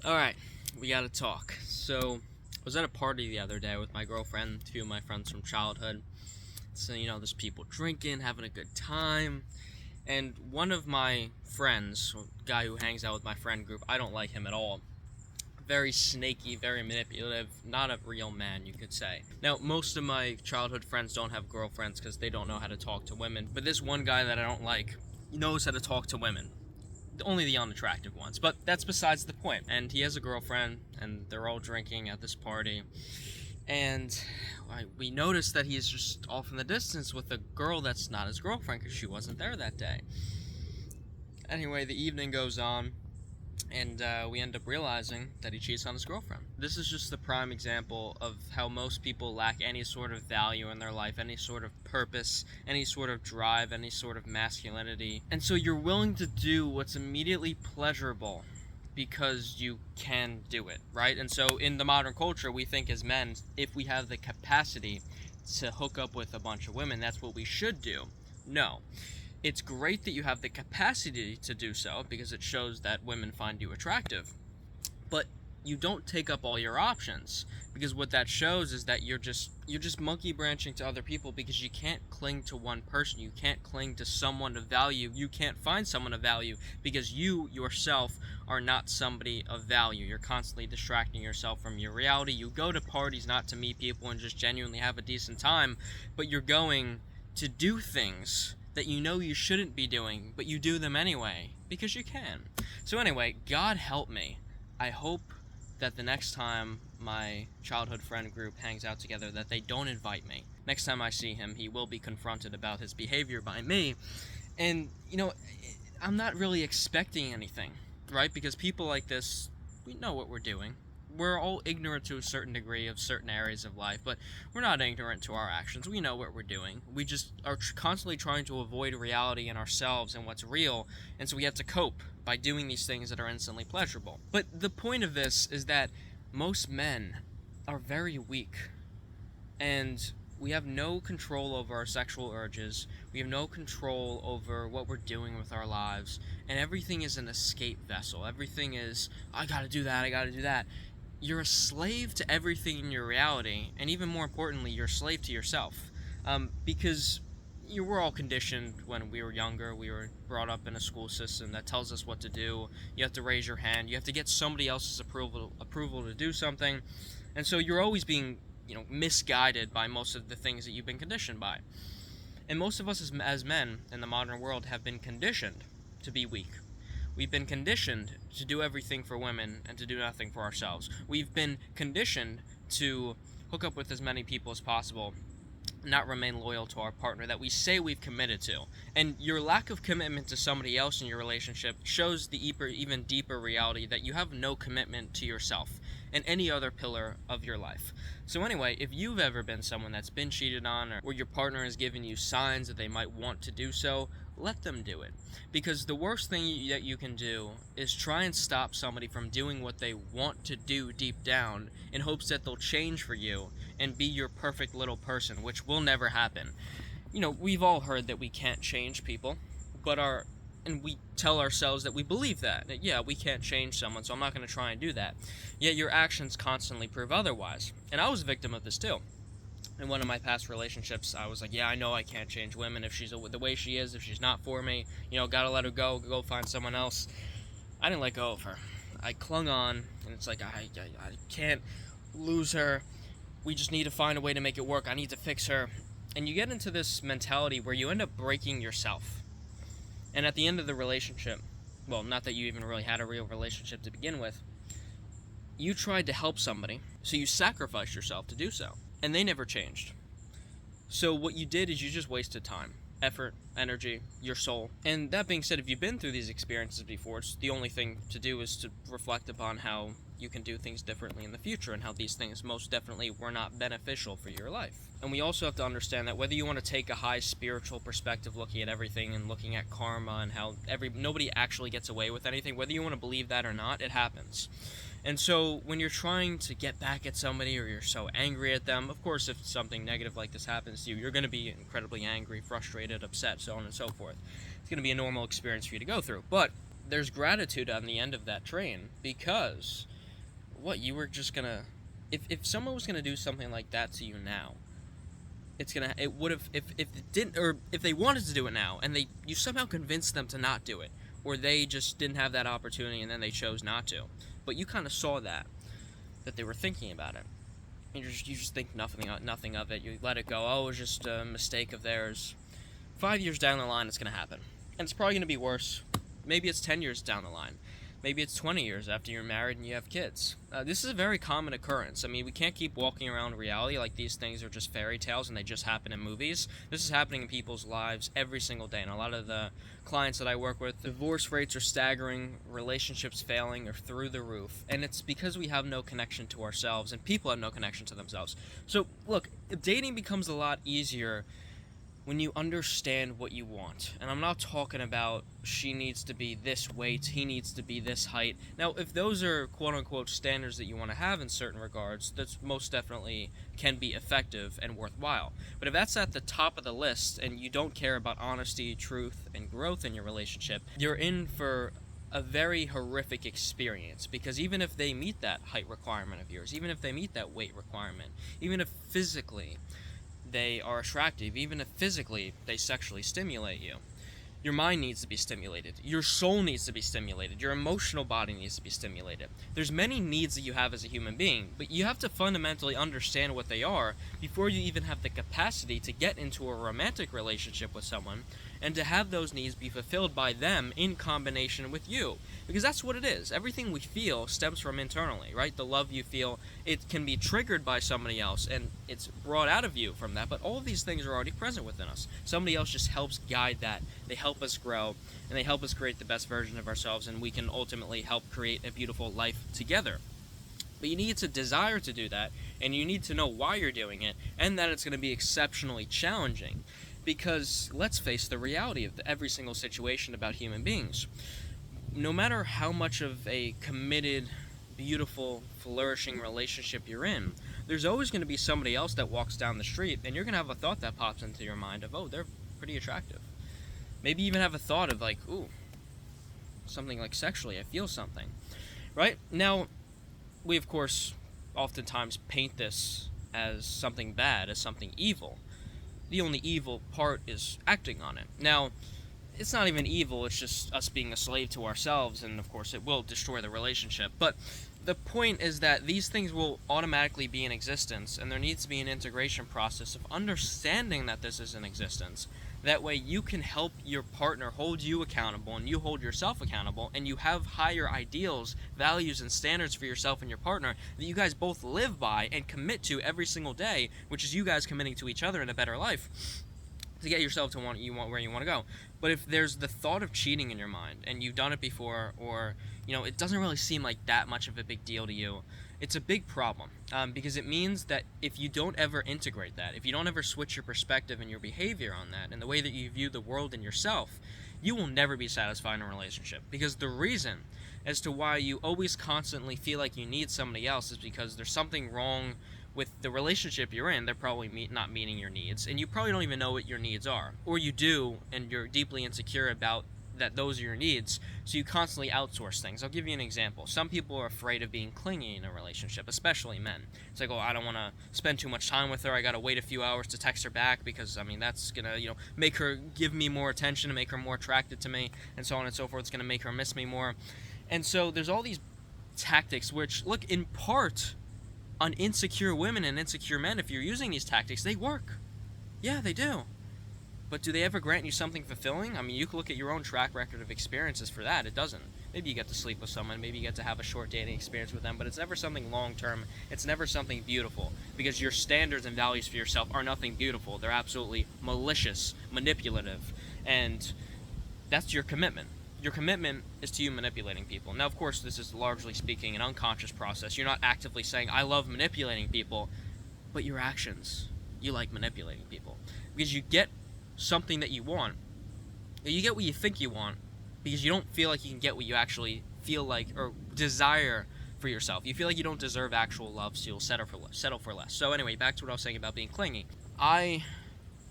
Alright, we gotta talk. So, I was at a party the other day with my girlfriend, a few of my friends from childhood. So, there's people drinking, having a good time. And one of my friends, a guy who hangs out with my friend group, I don't like him at all. Very snaky, very manipulative, not a real man, you could say. Now, most of my childhood friends don't have girlfriends because they don't know how to talk to women. But this one guy that I don't like knows how to talk to women, only the unattractive ones, but that's besides the point. And he has a girlfriend, and they're all drinking at this party, and we noticed that he's just off in the distance with a girl that's not his girlfriend because she wasn't there that day. Anyway, the evening goes on, and we end up realizing that he cheats on his girlfriend. This is just the prime example of how most people lack any sort of value in their life, any sort of purpose, any sort of drive, any sort of masculinity. And so you're willing to do what's immediately pleasurable because you can do it, right? And so in the modern culture, we think as men, if we have the capacity to hook up with a bunch of women, that's what we should do. No. It's great that you have the capacity to do so because it shows that women find you attractive. But you don't take up all your options, because what that shows is that you're just monkey branching to other people because you can't cling to one person. You can't cling to someone of value. You can't find someone of value because you yourself are not somebody of value. You're constantly distracting yourself from your reality. You go to parties not to meet people and just genuinely have a decent time, but you're going to do things that you know you shouldn't be doing, but you do them anyway because you can. So anyway, God help me. I hope that the next time my childhood friend group hangs out together that they don't invite me. Next time I see him, he will be confronted about his behavior by me. And, I'm not really expecting anything, right? Because people like this, we know what we're doing. We're all ignorant to a certain degree of certain areas of life, but we're not ignorant to our actions. We know what we're doing. We just are constantly trying to avoid reality and ourselves and what's real, and so we have to cope by doing these things that are instantly pleasurable. But the point of this is that most men are very weak, and we have no control over our sexual urges. We have no control over what we're doing with our lives, and everything is an escape vessel. Everything is, I gotta do that, I gotta do that. You're a slave to everything in your reality, and even more importantly, you're a slave to yourself. Because you were all conditioned when we were younger. We were brought up in a school system that tells us what to do. You have to raise your hand. You have to get somebody else's approval to do something. And so you're always being, misguided by most of the things that you've been conditioned by. And most of us as men in the modern world have been conditioned to be weak. We've been conditioned to do everything for women and to do nothing for ourselves. We've been conditioned to hook up with as many people as possible, not remain loyal to our partner that we say we've committed to. And your lack of commitment to somebody else in your relationship shows the even deeper reality that you have no commitment to yourself and any other pillar of your life. So anyway, if you've ever been someone that's been cheated on, or your partner has given you signs that they might want to do so, let them do it. Because the worst thing that you can do is try and stop somebody from doing what they want to do deep down in hopes that they'll change for you and be your perfect little person, which will never happen. We've all heard that we can't change people, and we tell ourselves that we believe that yeah, we can't change someone, so I'm not going to try and do that. Yet your actions constantly prove otherwise. And I was a victim of this too. In one of my past relationships, I was like, yeah, I know I can't change women if she's the way she is, if she's not for me, gotta let her go find someone else. I didn't let go of her. I clung on, and it's like, I can't lose her. We just need to find a way to make it work. I need to fix her. And you get into this mentality where you end up breaking yourself. And at the end of the relationship, well, not that you even really had a real relationship to begin with, you tried to help somebody, so you sacrificed yourself to do so. And they never changed. So what you did is you just wasted time, effort, energy, your soul. And that being said, if you've been through these experiences before, the only thing to do is to reflect upon how you can do things differently in the future and how these things most definitely were not beneficial for your life. And we also have to understand that whether you want to take a high spiritual perspective looking at everything and looking at karma and how nobody actually gets away with anything, whether you want to believe that or not, it happens. And so when you're trying to get back at somebody or you're so angry at them, of course, if something negative like this happens to you, you're going to be incredibly angry, frustrated, upset, so on and so forth. It's going to be a normal experience for you to go through. But there's gratitude on the end of that train because what, you were just gonna, if someone was gonna do something like that to you now, it would have, if it didn't, or if they wanted to do it now and you somehow convinced them to not do it, or they just didn't have that opportunity and then they chose not to, but you kind of saw that they were thinking about it. You just think nothing of it. You let it go. Oh, it was just a mistake of theirs. 5 years down the line, it's gonna happen, and it's probably gonna be worse. Maybe it's 10 years down the line. Maybe it's 20 years after you're married and you have kids. This is a very common occurrence. I mean, we can't keep walking around reality like these things are just fairy tales and they just happen in movies. This is happening in people's lives every single day. And a lot of the clients that I work with, divorce rates are staggering, relationships failing are through the roof. And it's because we have no connection to ourselves and people have no connection to themselves. So, look, dating becomes a lot easier when you understand what you want. And I'm not talking about she needs to be this weight, he needs to be this height. Now, if those are quote-unquote standards that you want to have in certain regards, that's most definitely can be effective and worthwhile. But if that's at the top of the list and you don't care about honesty, truth, and growth in your relationship, you're in for a very horrific experience, because even if they meet that height requirement of yours, even if they meet that weight requirement, even if physically they are attractive, even if physically they sexually stimulate you, your mind needs to be stimulated, your soul needs to be stimulated, your emotional body needs to be stimulated. There's many needs that you have as a human being, but you have to fundamentally understand what they are before you even have the capacity to get into a romantic relationship with someone and to have those needs be fulfilled by them in combination with you. Because that's what it is. Everything we feel stems from internally, right? The love you feel, it can be triggered by somebody else and it's brought out of you from that, but all of these things are already present within us. Somebody else just helps guide that. They help us grow and they help us create the best version of ourselves, and we can ultimately help create a beautiful life together. But you need to desire to do that, and you need to know why you're doing it, and that it's going to be exceptionally challenging. Because let's face the reality of every single situation about human beings. No matter how much of a committed, beautiful, flourishing relationship you're in, there's always going to be somebody else that walks down the street, and you're going to have a thought that pops into your mind of, oh, they're pretty attractive. Maybe even have a thought of like, ooh, something like sexually, I feel something. Right? Now, we of course oftentimes paint this as something bad, as something evil. The only evil part is acting on it. Now, it's not even evil, it's just us being a slave to ourselves, and of course it will destroy the relationship. But the point is that these things will automatically be in existence, and there needs to be an integration process of understanding that this is in existence. That way you can help your partner hold you accountable, and you hold yourself accountable, and you have higher ideals, values, and standards for yourself and your partner that you guys both live by and commit to every single day, which is you guys committing to each other in a better life to get yourself to where you want to go. But if there's the thought of cheating in your mind, and you've done it before, or it doesn't really seem like that much of a big deal to you, it's a big problem, because it means that if you don't ever integrate that, if you don't ever switch your perspective and your behavior on that, and the way that you view the world and yourself, you will never be satisfied in a relationship. Because the reason as to why you always constantly feel like you need somebody else is because there's something wrong with the relationship you're in. They're probably not meeting your needs, and you probably don't even know what your needs are, or you do and you're deeply insecure about that those are your needs, so you constantly outsource things. I'll give you an example. Some people are afraid of being clingy in a relationship, especially men. It's like, oh, I don't want to spend too much time with her, I gotta wait a few hours to text her back because that's gonna make her give me more attention and make her more attracted to me, and so on and so forth. It's gonna make her miss me more. And so there's all these tactics which look in part on insecure women and insecure men. If you're using these tactics, they work. Yeah, they do. But do they ever grant you something fulfilling? I mean, you can look at your own track record of experiences for that. It doesn't. Maybe you get to sleep with someone, maybe you get to have a short dating experience with them, but it's never something long-term. It's never something beautiful, because your standards and values for yourself are nothing beautiful. They're absolutely malicious, manipulative, and that's your commitment. Your commitment is to you manipulating people. Now, of course, this is largely speaking an unconscious process. You're not actively saying, I love manipulating people, but your actions, you like manipulating people. Because you get something that you want, you get what you think you want, because you don't feel like you can get what you actually feel like or desire for yourself. You feel like you don't deserve actual love, so you'll settle for less. So anyway, back to what I was saying about being clingy. I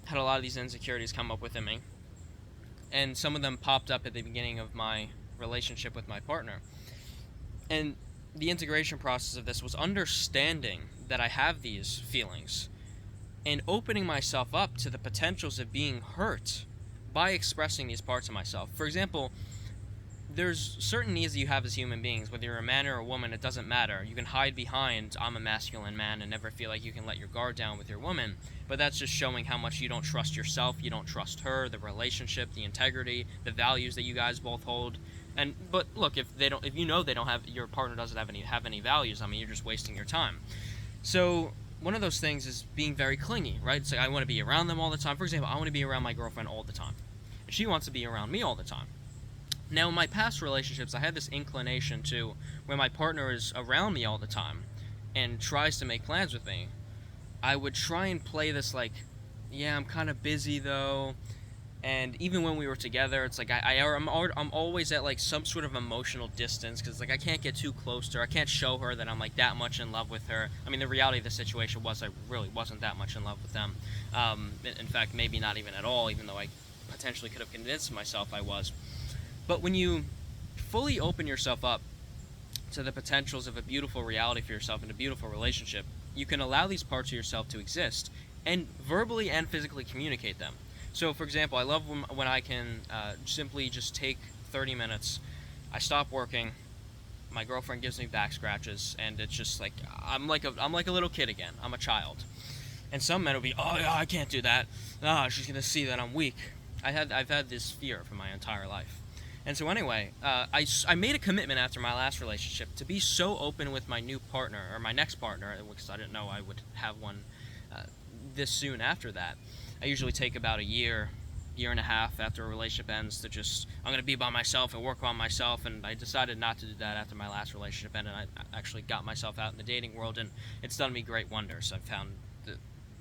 had a lot of these insecurities come up within me, and some of them popped up at the beginning of my relationship with my partner. And the integration process of this was understanding that I have these feelings and opening myself up to the potentials of being hurt by expressing these parts of myself. For example, there's certain needs that you have as human beings, whether you're a man or a woman, it doesn't matter. You can hide behind, I'm a masculine man, and never feel like you can let your guard down with your woman, but that's just showing how much you don't trust yourself, you don't trust her, the relationship, the integrity, the values that you guys both hold. But look, if you know they don't have, your partner doesn't have any values, I mean, you're just wasting your time. So one of those things is being very clingy, right? It's like I want to be around them all the time. For example, I want to be around my girlfriend all the time, and she wants to be around me all the time. Now, in my past relationships, I had this inclination to, when my partner is around me all the time and tries to make plans with me, I would try and play this like, yeah, I'm kind of busy though. And even when we were together, it's like I'm always at like some sort of emotional distance because like I can't get too close to her. I can't show her that I'm like that much in love with her. I mean, the reality of the situation was I really wasn't that much in love with them. In fact, maybe not even at all, even though I potentially could have convinced myself I was. But when you fully open yourself up to the potentials of a beautiful reality for yourself and a beautiful relationship, you can allow these parts of yourself to exist and verbally and physically communicate them. So, for example, I love when I can simply just take 30 minutes, I stop working, my girlfriend gives me back scratches, and it's just like I'm like a little kid again. I'm a child. And some men will be, oh yeah, I can't do that. She's gonna see that I'm weak. I've had this fear for my entire life. And so anyway, I made a commitment after my last relationship to be so open with my new partner, or my next partner, because I didn't know I would have one this soon after that. I usually take about a year and a half after a relationship ends to just, I'm going to be by myself and work on myself, and I decided not to do that after my last relationship ended. I actually got myself out in the dating world, and it's done me great wonders. I've found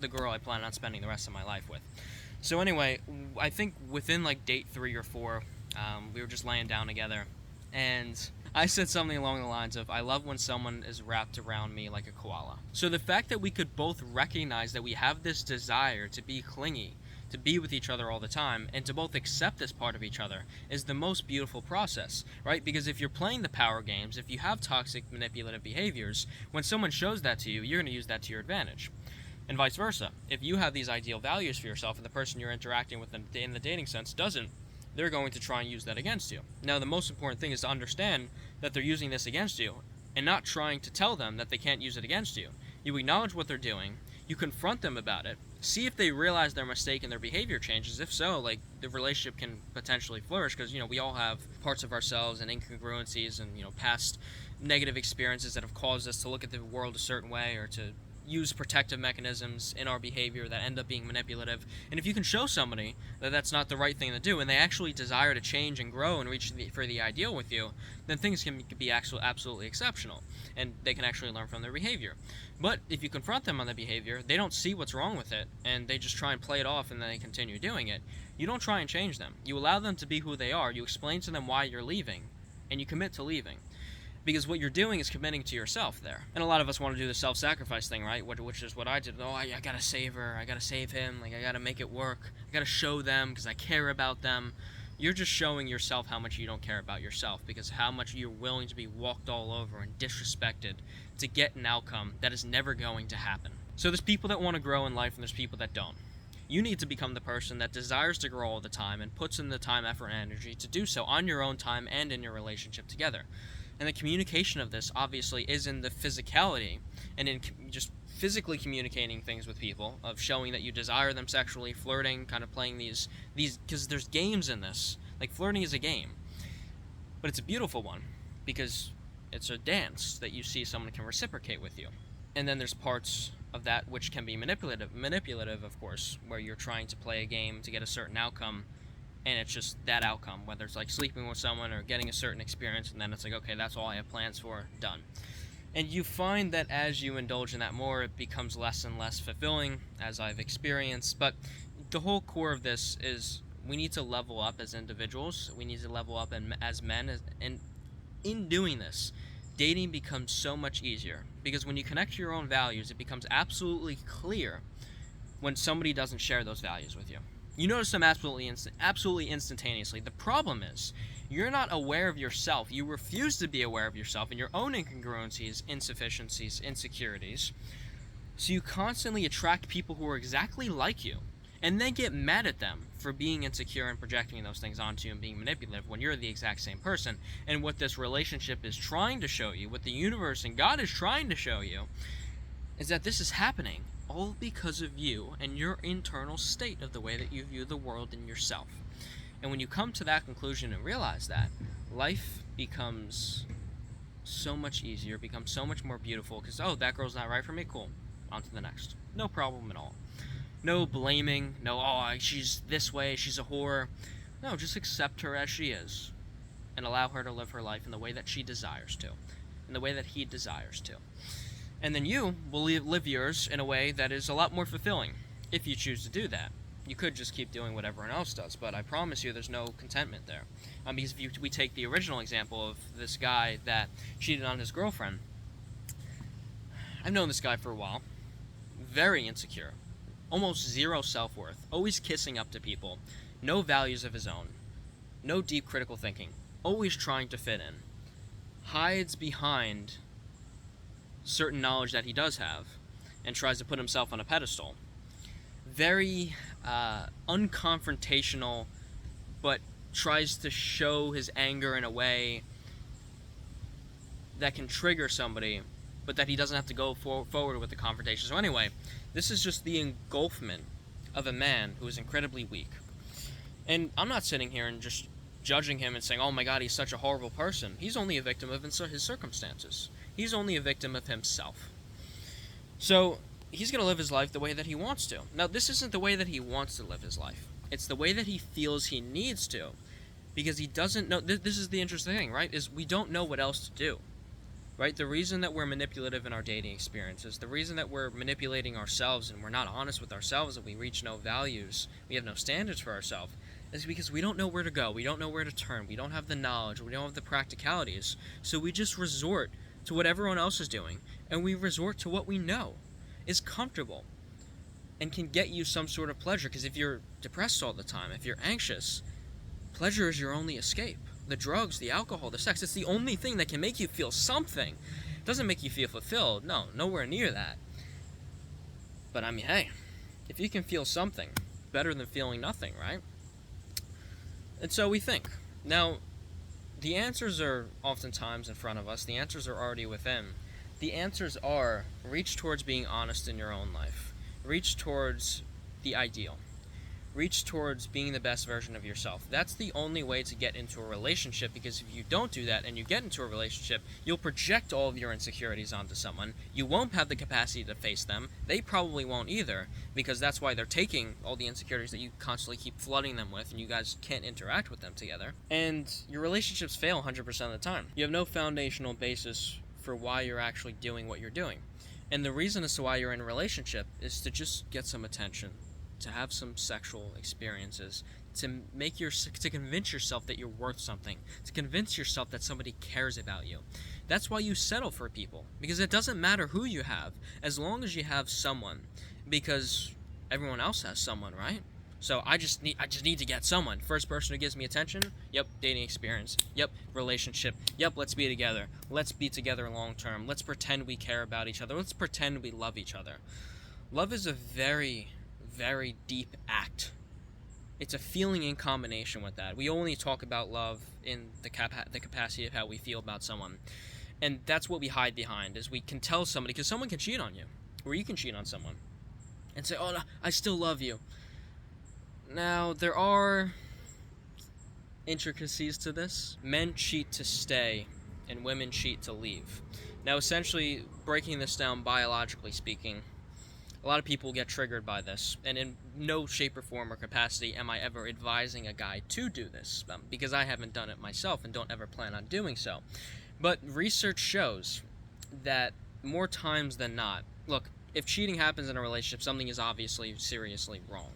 the girl I plan on spending the rest of my life with. So anyway, I think within like date 3 or 4, we were just laying down together, and I said something along the lines of, I love when someone is wrapped around me like a koala. So the fact that we could both recognize that we have this desire to be clingy, to be with each other all the time, and to both accept this part of each other is the most beautiful process, right? Because if you're playing the power games, if you have toxic manipulative behaviors, when someone shows that to you, you're going to use that to your advantage. And vice versa. If you have these ideal values for yourself and the person you're interacting with in the dating sense doesn't, they're going to try and use that against you. Now, the most important thing is to understand that they're using this against you and not trying to tell them that they can't use it against you. You acknowledge what they're doing, you confront them about it, see if they realize their mistake and their behavior changes. If so, like, the relationship can potentially flourish because, we all have parts of ourselves and incongruencies and, past negative experiences that have caused us to look at the world a certain way or to use protective mechanisms in our behavior that end up being manipulative. And if you can show somebody that that's not the right thing to do and they actually desire to change and grow and reach for the ideal with you, then things can be absolutely exceptional and they can actually learn from their behavior. But if you confront them on the behavior, they don't see what's wrong with it and they just try and play it off and then they continue doing it. You don't try and change them. You allow them to be who they are. You explain to them why you're leaving and you commit to leaving. Because what you're doing is committing to yourself there. And a lot of us want to do the self-sacrifice thing, right? Which is what I did. Oh, I gotta save her. I gotta save him. Like, I gotta make it work. I gotta show them because I care about them. You're just showing yourself how much you don't care about yourself because how much you're willing to be walked all over and disrespected to get an outcome that is never going to happen. So there's people that want to grow in life and there's people that don't. You need to become the person that desires to grow all the time and puts in the time, effort, and energy to do so on your own time and in your relationship together. And the communication of this, obviously, is in the physicality and in just physically communicating things with people, of showing that you desire them sexually, flirting, kind of playing these, because there's games in this. Like, flirting is a game. But it's a beautiful one, because it's a dance that you see someone can reciprocate with you. And then there's parts of that which can be manipulative, of course, where you're trying to play a game to get a certain outcome, and it's just that outcome, whether it's like sleeping with someone or getting a certain experience, and then it's like, okay, that's all I have plans for, done. And you find that as you indulge in that more, it becomes less and less fulfilling, as I've experienced. But the whole core of this is we need to level up as individuals. We need to level up as men. And in doing this, dating becomes so much easier. Because when you connect to your own values, it becomes absolutely clear when somebody doesn't share those values with you. You notice them absolutely instantaneously. The problem is, you're not aware of yourself. You refuse to be aware of yourself and your own incongruencies, insufficiencies, insecurities. So you constantly attract people who are exactly like you, and then get mad at them for being insecure and projecting those things onto you and being manipulative when you're the exact same person. And what this relationship is trying to show you, what the universe and God is trying to show you, is that this is happening all because of you and your internal state of the way that you view the world and yourself. And when you come to that conclusion and realize that, life becomes so much easier, becomes so much more beautiful, because, oh, that girl's not right for me, cool, on to the next. No problem at all. No blaming, no, oh, she's this way, she's a whore. No, just accept her as she is, and allow her to live her life in the way that she desires to, in the way that he desires to. And then you will live yours in a way that is a lot more fulfilling, if you choose to do that. You could just keep doing what everyone else does, but I promise you there's no contentment there. Because if we take the original example of this guy that cheated on his girlfriend, I've known this guy for a while, very insecure, almost zero self-worth, always kissing up to people, no values of his own, no deep critical thinking, always trying to fit in, hides behind certain knowledge that he does have, and tries to put himself on a pedestal. Very unconfrontational, but tries to show his anger in a way that can trigger somebody, but that he doesn't have to go forward with the confrontation. So anyway, this is just the engulfment of a man who is incredibly weak. And I'm not sitting here and just judging him and saying, oh my god, he's such a horrible person. He's only a victim of his circumstances. He's only a victim of himself. So he's going to live his life the way that he wants to. Now, this isn't the way that he wants to live his life. It's the way that he feels he needs to. Because he doesn't know... This is the interesting thing, right? Is we don't know what else to do. Right? The reason that we're manipulative in our dating experiences, the reason that we're manipulating ourselves and we're not honest with ourselves and we reach no values, we have no standards for ourselves, is because we don't know where to go. We don't know where to turn. We don't have the knowledge. We don't have the practicalities. So we just resort to what everyone else is doing, and we resort to what we know is comfortable and can get you some sort of pleasure. Because if you're depressed all the time, if you're anxious, pleasure is your only escape. The drugs, the alcohol, the sex, it's the only thing that can make you feel something. It doesn't make you feel fulfilled. No, nowhere near that. But I mean, hey, if you can feel something, better than feeling nothing, right? And so we think. Now, the answers are oftentimes in front of us. The answers are already within. The answers are, reach towards being honest in your own life. Reach towards the ideal. Reach towards being the best version of yourself. That's the only way to get into a relationship, because if you don't do that and you get into a relationship, you'll project all of your insecurities onto someone. You won't have the capacity to face them. They probably won't either, because that's why they're taking all the insecurities that you constantly keep flooding them with, and you guys can't interact with them together. And your relationships fail 100% of the time. You have no foundational basis for why you're actually doing what you're doing. And the reason as to why you're in a relationship is to just get some attention, to have some sexual experiences, to convince yourself that you're worth something, to convince yourself that somebody cares about you. That's why you settle for people, because it doesn't matter who you have, as long as you have someone, because everyone else has someone, right? So I just need to get someone. First person who gives me attention, yep, dating experience, yep, relationship, yep, let's be together. Let's be together long term. Let's pretend we care about each other. Let's pretend we love each other. Love is a very, very deep act. It's a feeling in combination with that. We only talk about love in the capacity of how we feel about someone. And that's what we hide behind, is we can tell somebody, because someone can cheat on you, or you can cheat on someone, and say, oh, no, I still love you. Now, there are intricacies to this. Men cheat to stay, and women cheat to leave. Now, essentially, breaking this down biologically speaking, a lot of people get triggered by this, and in no shape or form or capacity am I ever advising a guy to do this, because I haven't done it myself and don't ever plan on doing so. But research shows that more times than not, look, if cheating happens in a relationship, something is obviously seriously wrong.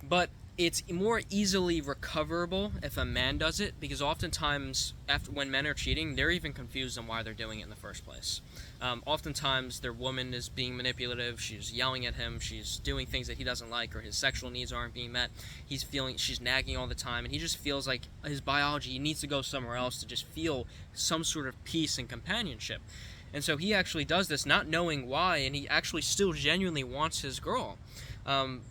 But it's more easily recoverable if a man does it, because oftentimes when men are cheating, they're even confused on why they're doing it in the first place. Oftentimes their woman is being manipulative, she's yelling at him, she's doing things that he doesn't like, or his sexual needs aren't being met. She's nagging all the time, and he just feels like his biology, he needs to go somewhere else to just feel some sort of peace and companionship. And so he actually does this not knowing why, and he actually still genuinely wants his girl.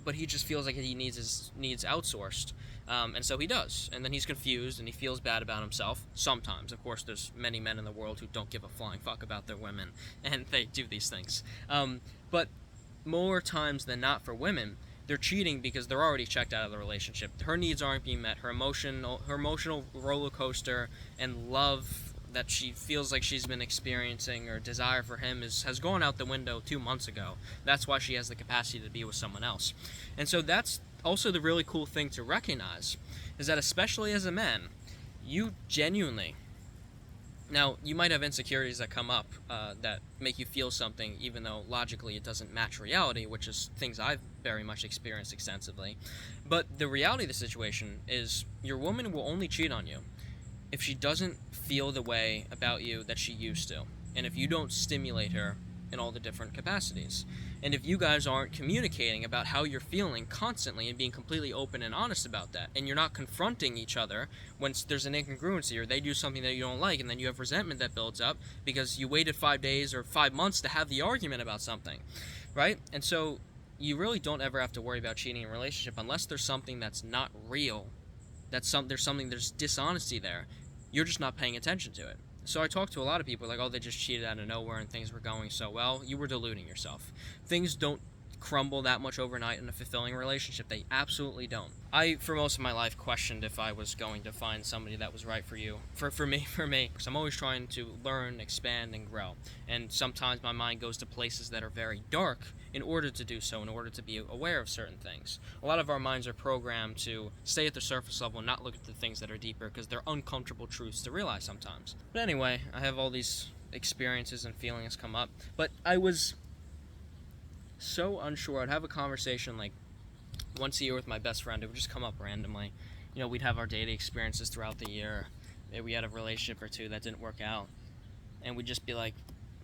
But he just feels like he needs his needs outsourced. And so he does. And then he's confused and he feels bad about himself. Sometimes. Of course, there's many men in the world who don't give a flying fuck about their women. And they do these things. But more times than not for women, they're cheating because they're already checked out of the relationship. Her needs aren't being met. Her emotional roller coaster and love that she feels like she's been experiencing, or desire for him, has gone out the window 2 months ago. That's why she has the capacity to be with someone else. And so that's also the really cool thing to recognize, is that especially as a man, you genuinely, now you might have insecurities that come up that make you feel something even though logically it doesn't match reality, which is things I've very much experienced extensively. But the reality of the situation is your woman will only cheat on you if she doesn't feel the way about you that she used to, and if you don't stimulate her in all the different capacities, and if you guys aren't communicating about how you're feeling constantly and being completely open and honest about that, and you're not confronting each other when there's an incongruency or they do something that you don't like, and then you have resentment that builds up because you waited 5 days or 5 months to have the argument about something, right? And so you really don't ever have to worry about cheating in a relationship unless there's something that's not real. There's dishonesty there. You're just not paying attention to it. So I talked to a lot of people like, oh, they just cheated out of nowhere and things were going so well. You were deluding yourself. Things don't crumble that much overnight in a fulfilling relationship. They absolutely don't. I, for most of my life, questioned if I was going to find somebody that was right for you. For me, because I'm always trying to learn, expand, and grow. And sometimes my mind goes to places that are very dark in order to do so, in order to be aware of certain things. A lot of our minds are programmed to stay at the surface level and not look at the things that are deeper because they're uncomfortable truths to realize sometimes. But anyway, I have all these experiences and feelings come up. But I was so unsure. I'd have a conversation like once a year with my best friend. It would just come up randomly. You know, we'd have our dating experiences throughout the year. Maybe we had a relationship or two that didn't work out, and we'd just be like,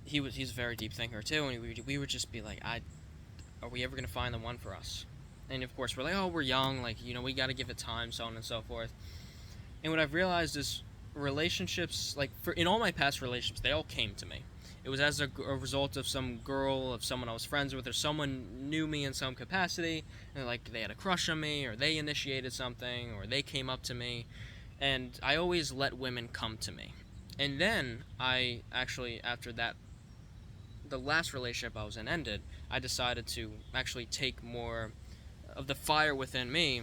he's a very deep thinker too, and we would just be like, are we ever gonna find the one for us? And of course we're like, oh, we're young, like, you know, we got to give it time, so on and so forth. And what I've realized is relationships, like in all my past relationships, they all came to me. It was as a result of some girl, of someone I was friends with, or someone knew me in some capacity, and like they had a crush on me, or they initiated something, or they came up to me, and I always let women come to me. And then I actually, after that, the last relationship I was in ended, I decided to actually take more of the fire within me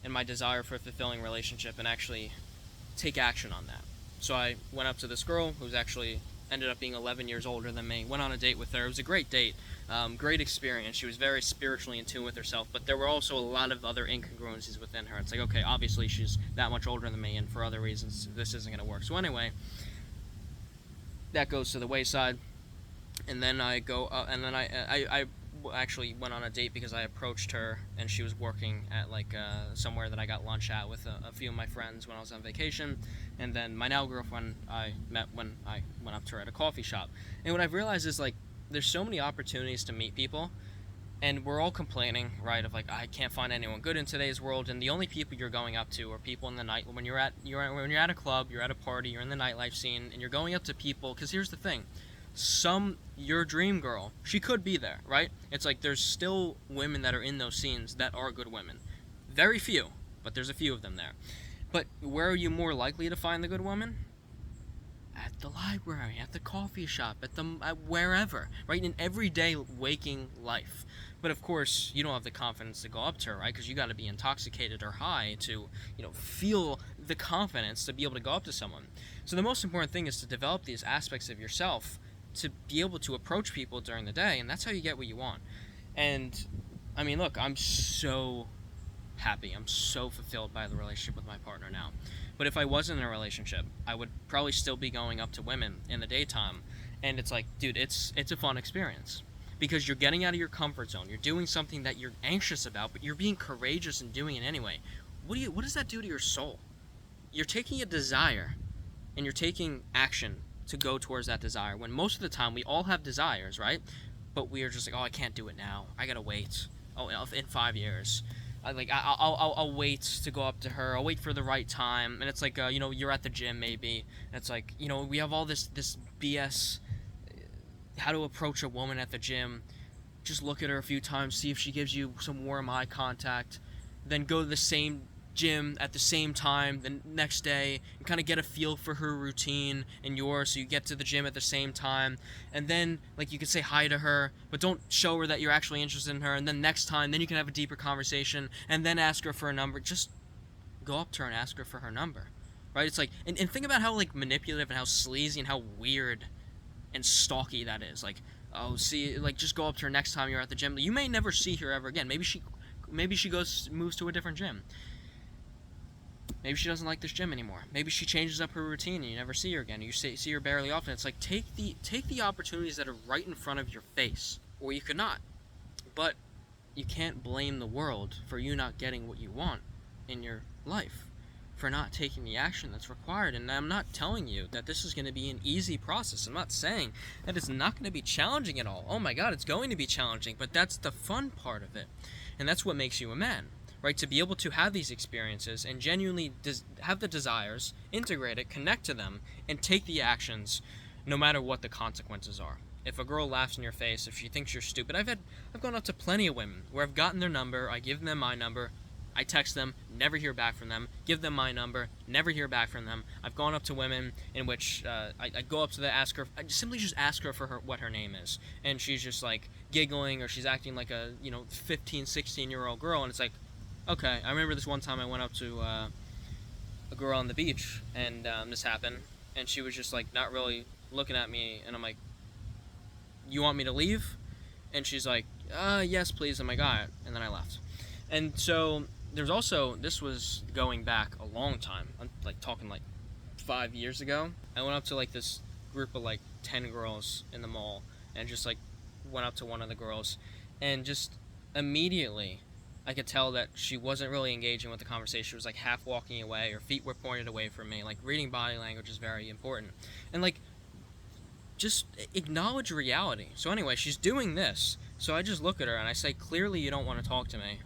and my desire for a fulfilling relationship and actually take action on that. So I went up to this girl who's actually ended up being 11 years older than me, went on a date with her. It was a great date, great experience. She was very spiritually in tune with herself, but there were also a lot of other incongruencies within her. It's like, okay, obviously she's that much older than me, and for other reasons this isn't going to work. So anyway, that goes to the wayside. And then I actually went on a date because I approached her, and she was working at like somewhere that I got lunch at with a few of my friends when I was on vacation. And then my now girlfriend I met when I went up to her at a coffee shop. And what I've realized is like there's so many opportunities to meet people, and we're all complaining, right, of like, I can't find anyone good in today's world, and the only people you're going up to are people in the night. When you're at a club, you're at a party, you're in the nightlife scene, and you're going up to people, because here's the thing. Your dream girl, she could be there, right? It's like there's still women that are in those scenes that are good women. Very few, but there's a few of them there. But where are you more likely to find the good woman? At the library, at the coffee shop, at wherever, right? In everyday waking life. But of course, you don't have the confidence to go up to her, right? Because you got to be intoxicated or high to, feel the confidence to be able to go up to someone. So the most important thing is to develop these aspects of yourself to be able to approach people during the day, and that's how you get what you want. And I mean, look, I'm so happy. I'm so fulfilled by the relationship with my partner now. But if I wasn't in a relationship, I would probably still be going up to women in the daytime. And it's like, dude, it's a fun experience. because you're getting out of your comfort zone. You're doing something that you're anxious about, but you're being courageous and doing it anyway. What does that do to your soul? You're taking a desire and you're taking action to go towards that desire, when most of the time we all have desires, right? But we are just like, oh, I can't do it now. I gotta wait. Oh, in 5 years. I'll wait to go up to her. I'll wait for the right time. And it's like, you're at the gym maybe. And it's like, we have all this BS, how to approach a woman at the gym. Just look at her a few times, see if she gives you some warm eye contact. Then go to the same gym at the same time the next day and kind of get a feel for her routine and yours, so you get to the gym at the same time, and then like you can say hi to her, but don't show her that you're actually interested in her, and then next time then you can have a deeper conversation and then ask her for a number. Just go up to her and ask her for her number, right? It's like, and think about how like manipulative and how sleazy and how weird and stalky that is. Like, oh, see, like just go up to her next time you're at the gym. You may never see her ever again. Maybe she moves to a different gym. Maybe she doesn't like this gym anymore. Maybe she changes up her routine and you never see her again. You see her barely often. It's like, take the opportunities that are right in front of your face, or you could not. But you can't blame the world for you not getting what you want in your life, for not taking the action that's required. And I'm not telling you that this is going to be an easy process. I'm not saying that it's not going to be challenging at all. Oh my God, it's going to be challenging, but that's the fun part of it. And that's what makes you a man. Right, to be able to have these experiences and genuinely have the desires, integrate it, connect to them, and take the actions, no matter what the consequences are. If a girl laughs in your face, if she thinks you're stupid, I've gone up to plenty of women where I've gotten their number, I give them my number, I text them, never hear back from them, give them my number, never hear back from them. I've gone up to women in which I go up to them, I simply just ask her for what her name is, and she's just like giggling, or she's acting like a 15, 16-year-old girl, and it's like, okay, I remember this one time I went up to a girl on the beach, and this happened, and she was just like not really looking at me, and I'm like, you want me to leave? And she's like, yes please. I'm like, alright, and then I left. And so there's also, this was going back a long time, I'm like talking like 5 years ago. I went up to like this group of like 10 girls in the mall, and just like went up to one of the girls, and just immediately I could tell that she wasn't really engaging with the conversation. She was like half walking away, her feet were pointed away from me. Like, reading body language is very important. And like, just acknowledge reality. So anyway, she's doing this. So I just look at her and I say, clearly you don't want to talk to me.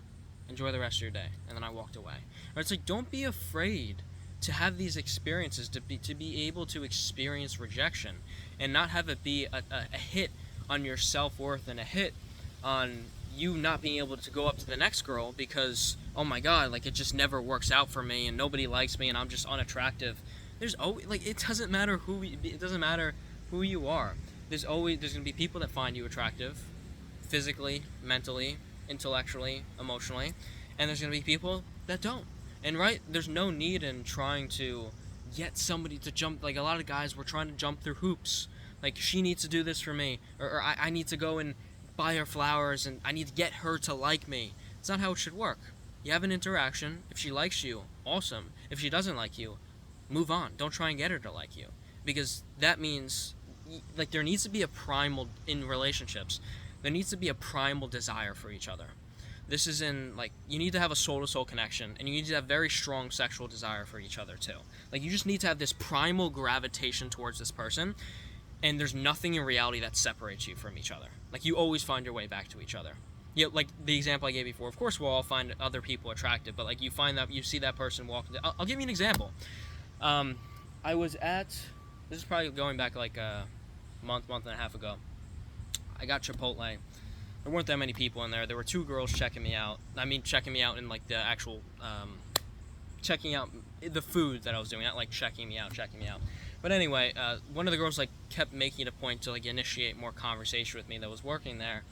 Enjoy the rest of your day. And then I walked away. Or it's like, don't be afraid to have these experiences, to be able to experience rejection, and not have it be a hit on your self-worth and a hit on you not being able to go up to the next girl because, oh my God, like it just never works out for me and nobody likes me and I'm just unattractive. There's always, like, it doesn't matter who you are. There's gonna be people that find you attractive, physically, mentally, intellectually, emotionally, and there's gonna be people that don't. And right, there's no need in trying to get somebody to jump. Like, a lot of guys were trying to jump through hoops. Like, she needs to do this for me, or I need to go and buy her flowers, and I need to get her to like me. It's not how it should work. You have an interaction. If she likes you, awesome. If she doesn't like you, move on. Don't try and get her to like you, because that means, like, there needs to be a primal, in relationships, there needs to be a primal desire for each other. This is in, like, you need to have a soul-to-soul connection, and you need to have very strong sexual desire for each other too. Like, you just need to have this primal gravitation towards this person, and there's nothing in reality that separates you from each other. Like, you always find your way back to each other. Yeah, like the example I gave before. Of course, we'll all find other people attractive, but like, you see that person walking. I'll give you an example. I was at, this is probably going back like a month and a half ago. I got Chipotle. There weren't that many people in there. There were 2 girls checking me out. I mean, checking me out in like the actual, checking out the food that I was doing, not like checking me out. But anyway, one of the girls like kept making it a point to like initiate more conversation with me that was working there,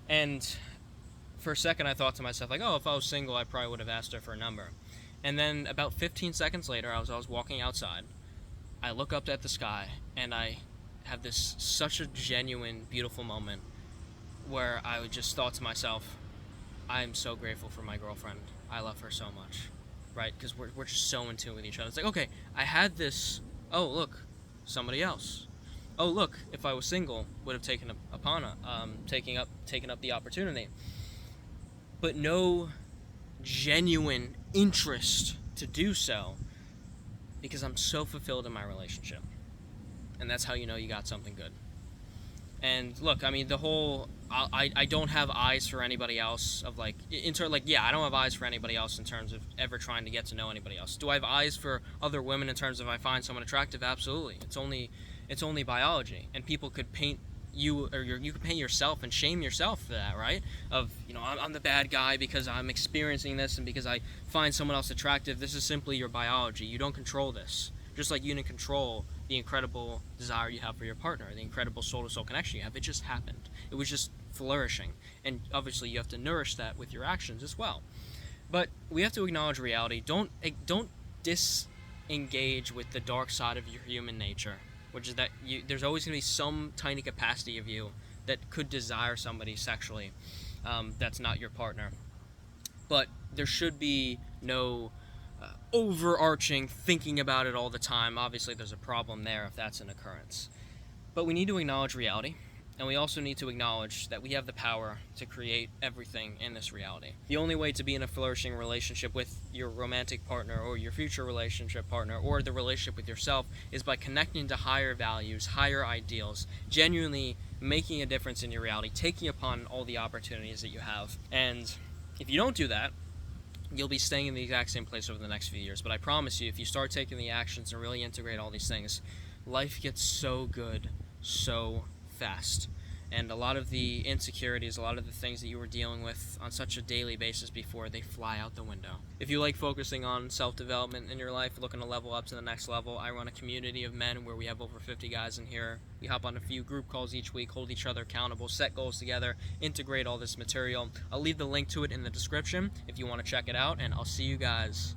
and for a second I thought to myself like, oh, if I was single, I probably would have asked her for a number. And then about 15 seconds later, I was walking outside. I look up at the sky, and I have this such a genuine, beautiful moment where I just thought to myself, I'm so grateful for my girlfriend. I love her so much, right? Because we're just so in tune with each other. It's like, okay, I had this. Oh, look, somebody else. oh look, if I was single, would have taken up the opportunity, but no genuine interest to do so, because I'm so fulfilled in my relationship. And that's how you know you got something good. And look, I mean, the whole I don't have eyes for anybody else of like yeah, I don't have eyes for anybody else in terms of ever trying to get to know anybody else. Do I have eyes for other women in terms of I find someone attractive? Absolutely. It's only biology, and people could paint you, or you could paint yourself and shame yourself for that, right? Of, I'm the bad guy because I'm experiencing this and because I find someone else attractive. This is simply your biology. You don't control this. Just like you didn't control the incredible desire you have for your partner, the incredible soul-to-soul connection you have. It just happened. It was just flourishing. And obviously you have to nourish that with your actions as well. But we have to acknowledge reality. Don't disengage with the dark side of your human nature, which is that there's always going to be some tiny capacity of you that could desire somebody sexually that's not your partner. But there should be no overarching thinking about it all the time. Obviously, there's a problem there if that's an occurrence. But we need to acknowledge reality, and we also need to acknowledge that we have the power to create everything in this reality. The only way to be in a flourishing relationship with your romantic partner or your future relationship partner or the relationship with yourself is by connecting to higher values, higher ideals, genuinely making a difference in your reality, taking upon all the opportunities that you have. And if you don't do that, you'll be staying in the exact same place over the next few years. But I promise you, if you start taking the actions and really integrate all these things, life gets so good so fast. And a lot of the insecurities, a lot of the things that you were dealing with on such a daily basis before, they fly out the window. If you like focusing on self-development in your life, looking to level up to the next level, I run a community of men where we have over 50 guys in here. We hop on a few group calls each week, hold each other accountable, set goals together, integrate all this material. I'll leave the link to it in the description if you want to check it out, and I'll see you guys